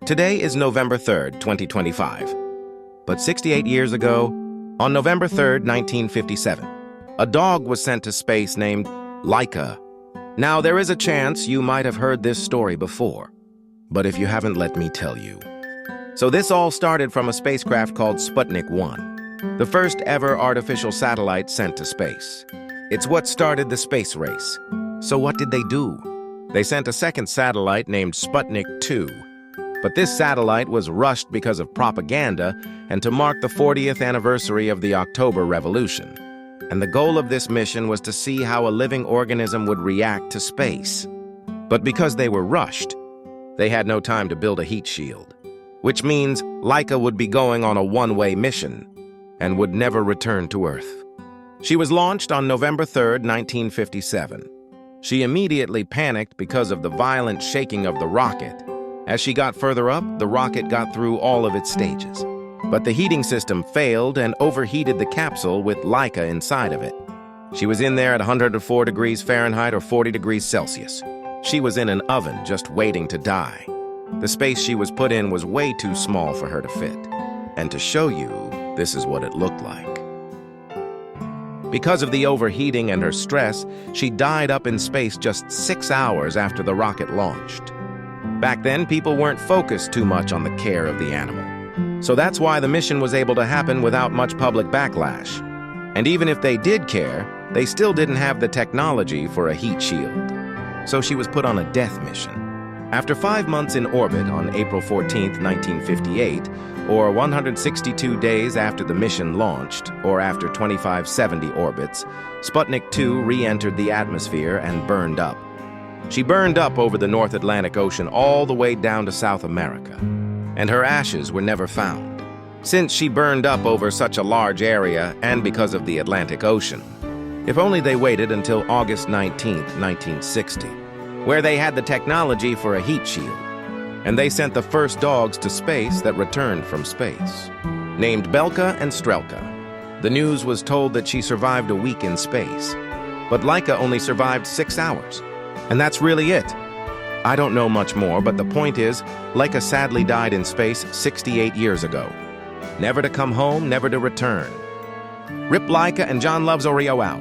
Today is November 3rd, 2025. But 68 years ago, on November 3rd, 1957, a dog was sent to space named Laika. Now, there is a chance you might have heard this story before, but if you haven't, let me tell you. So this all started from a spacecraft called Sputnik 1, the first ever artificial satellite sent to space. It's what started the space race. So what did they do? They sent a second satellite named Sputnik 2. But this satellite was rushed because of propaganda and to mark the 40th anniversary of the October Revolution. And the goal of this mission was to see how a living organism would react to space. But because they were rushed, they had no time to build a heat shield, which means Laika would be going on a one-way mission and would never return to Earth. She was launched on November 3rd, 1957. She immediately panicked because of the violent shaking of the rocket. As she got further up, the rocket got through all of its stages. But the heating system failed and overheated the capsule with Laika inside of it. She was in there at 104 degrees Fahrenheit or 40 degrees Celsius. She was in an oven just waiting to die. The space she was put in was way too small for her to fit. And to show you, this is what it looked like. Because of the overheating and her stress, she died up in space just 6 hours after the rocket launched. Back then, people weren't focused too much on the care of the animal. So that's why the mission was able to happen without much public backlash. And even if they did care, they still didn't have the technology for a heat shield. So she was put on a death mission. After 5 months in orbit on April 14, 1958, or 162 days after the mission launched, or after 2570 orbits, Sputnik 2 re-entered the atmosphere and burned up. She burned up over the North Atlantic Ocean all the way down to South America, and her ashes were never found. Since she burned up over such a large area and because of the Atlantic Ocean, if only they waited until August 19, 1960, where they had the technology for a heat shield, and they sent the first dogs to space that returned from space, named Belka and Strelka. The news was told that she survived a week in space, but Laika only survived 6 hours. And that's really it. I don't know much more, but the point is, Laika sadly died in space 68 years ago. Never to come home, never to return. Rip Laika and John Loves Oreo out.